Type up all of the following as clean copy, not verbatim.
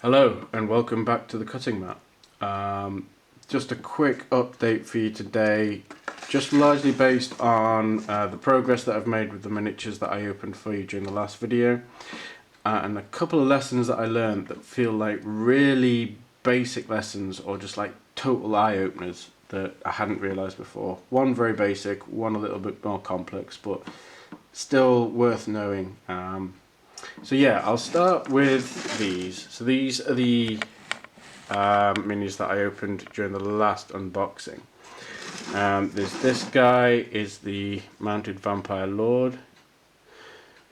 Hello and welcome back to the cutting mat. Just a quick update for you today, just largely based on the progress that I've made with the miniatures that I opened for you during the last video, and a couple of lessons that I learned that feel like really basic lessons or just like total eye-openers that I hadn't realised before. One very basic, one a little bit more complex, but still worth knowing. So yeah, I'll start with these. So these are the minis that I opened during the last unboxing. There's this guy is the mounted vampire lord,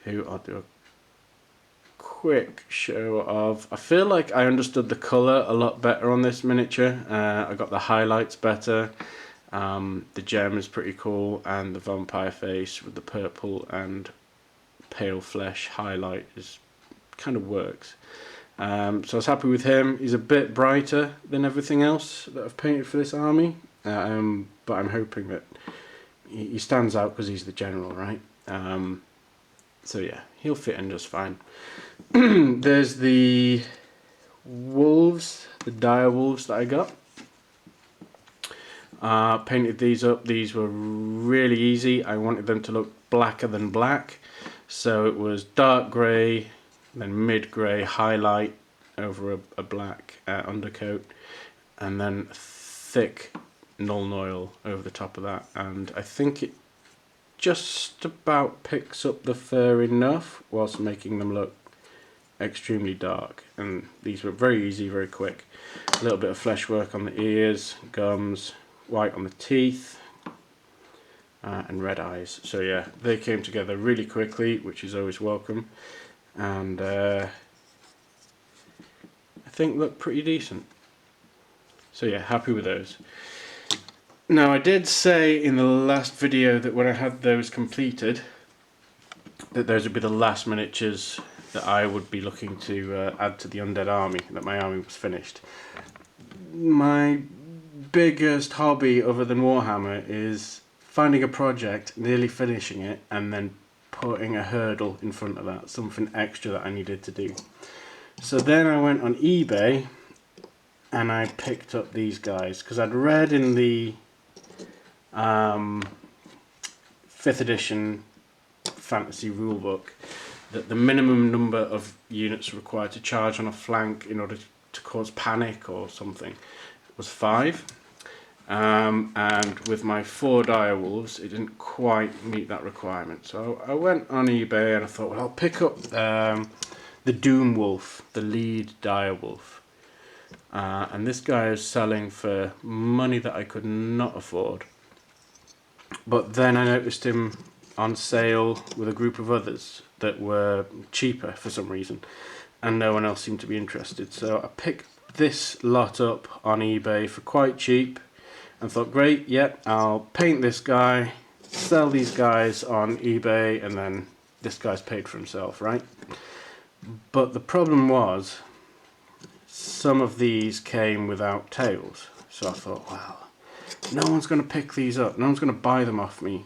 who I'll do a quick show of. I feel like I understood the colour a lot better on this miniature. I got the highlights better. The gem is pretty cool, and the vampire face with the purple and pale flesh highlight is kind of works. So I was happy with him. He's a bit brighter than everything else that I've painted for this army, but I'm hoping that he stands out because he's the general, right? So yeah, he'll fit in just fine. There's the wolves, the dire wolves that I got. Painted these up. These were really easy. I wanted them to look blacker than black, so it was dark grey, then mid grey highlight over a black undercoat, and then thick Nuln Oil over the top of that. And I think it just about picks up the fur enough whilst making them look extremely dark. And these were very easy, very quick. A little bit of flesh work on the ears, gums, white on the teeth, and red eyes. So yeah, they came together really quickly, which is always welcome, and I think look pretty decent. So yeah, happy with those. Now I did say in the last video that when I had those completed, that those would be the last miniatures that I would be looking to add to the undead army, that my army was finished. My biggest hobby other than Warhammer is finding a project, nearly finishing it, and then putting a hurdle in front of that, something extra that I needed to do. So then I went on eBay and I picked up these guys because I'd read in the 5th edition fantasy rulebook that the minimum number of units required to charge on a flank in order to cause panic or something was 5. And with my 4 direwolves, it didn't quite meet that requirement. So I went on eBay and I thought, well, I'll pick up the Doom Wolf, the lead direwolf. And this guy is selling for money that I could not afford. But then I noticed him on sale with a group of others that were cheaper for some reason, and no one else seemed to be interested. So I picked this lot up on eBay for quite cheap and thought, great, yep, I'll paint this guy, sell these guys on eBay, and then this guy's paid for himself, right? But the problem was, some of these came without tails. So I thought, well, no one's going to pick these up, no one's going to buy them off me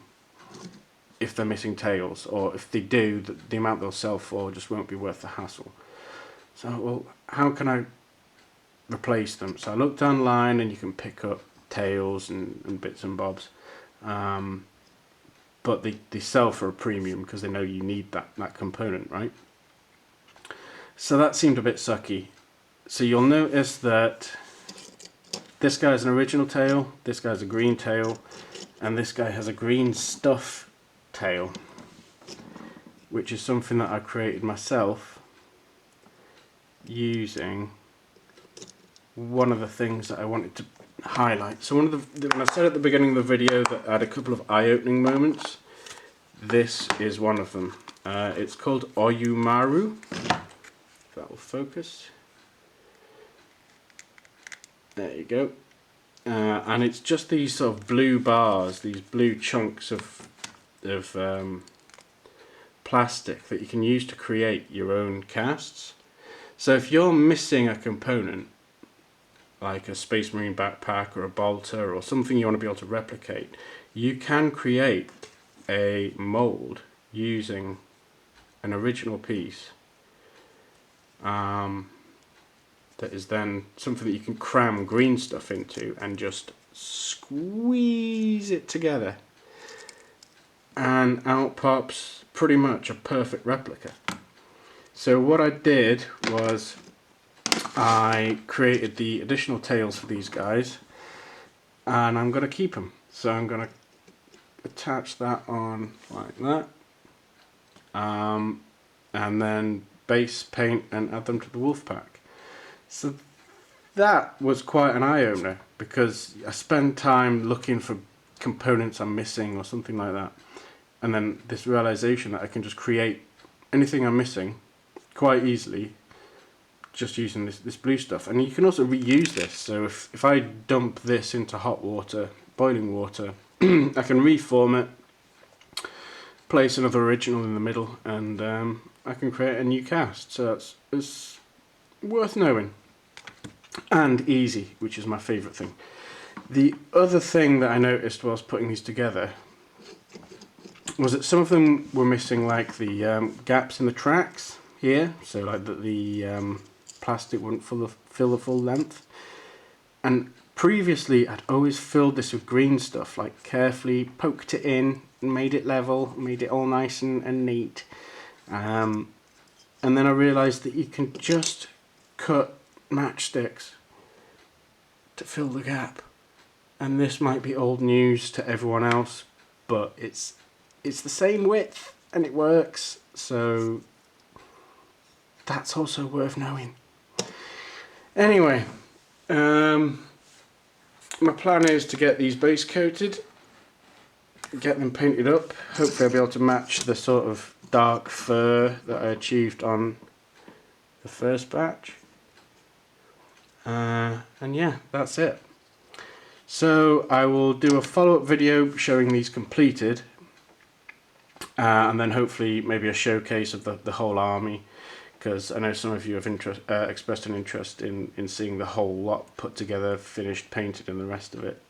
if they're missing tails, or if they do, the amount they'll sell for just won't be worth the hassle. So, well, how can I replace them? So I looked online and you can pick up tails and bits and bobs, but they sell for a premium because they know you need that component, right? So that seemed a bit sucky. So you'll notice that this guy's an original tail, this guy's a green tail, and this guy has a green stuff tail, which is something that I created myself using one of the things that I wanted to highlight. So one of when I said at the beginning of the video that I had a couple of eye-opening moments, this is one of them. It's called Oyumaru. If that will focus. There you go. And it's just these sort of blue bars, these blue chunks of plastic that you can use to create your own casts. So if you're missing a component, like a Space Marine backpack or a bolter or something you want to be able to replicate, you can create a mold using an original piece that is then something that you can cram green stuff into and just squeeze it together, and out pops pretty much a perfect replica. So what I did was I created the additional tails for these guys, and I'm going to keep them. So I'm going to attach that on like that, and then base paint and add them to the wolf pack. So that was quite an eye-opener, because I spend time looking for components I'm missing or something like that, and then this realization that I can just create anything I'm missing quite easily just using this blue stuff. And you can also reuse this, so if I dump this into hot water, boiling water, I can reform it, place another original in the middle, and I can create a new cast. So it's worth knowing, and easy, which is my favourite thing. The other thing that I noticed whilst putting these together was that some of them were missing, like the gaps in the tracks here, so like the plastic wouldn't fill the full length. And previously I'd always filled this with green stuff, like carefully poked it in and made it level, made it all nice and neat. And then I realised that you can just cut matchsticks to fill the gap. And this might be old news to everyone else, but it's the same width and it works, so that's also worth knowing. Anyway, my plan is to get these base coated, get them painted up. Hopefully I'll be able to match the sort of dark fur that I achieved on the first batch. And yeah, that's it. So I will do a follow-up video showing these completed, and then hopefully maybe a showcase of the whole army, because I know some of you have expressed an interest in seeing the whole lot put together, finished, painted, and the rest of it.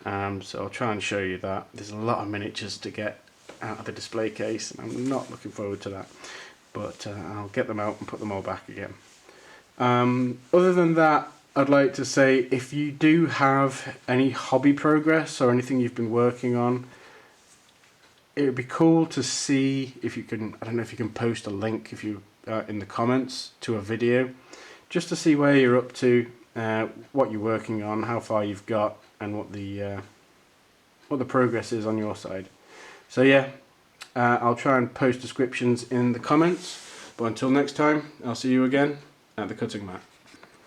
So I'll try and show you that. There's a lot of miniatures to get out of the display case, and I'm not looking forward to that, but I'll get them out and put them all back again. Other than that, I'd like to say, if you do have any hobby progress or anything you've been working on, it would be cool to see if you can, I don't know if you can post a link if you in the comments to a video, just to see where you're up to, what you're working on, how far you've got, and what the progress is on your side. So yeah, I'll try and post descriptions in the comments, but until next time, I'll see you again at the cutting mat.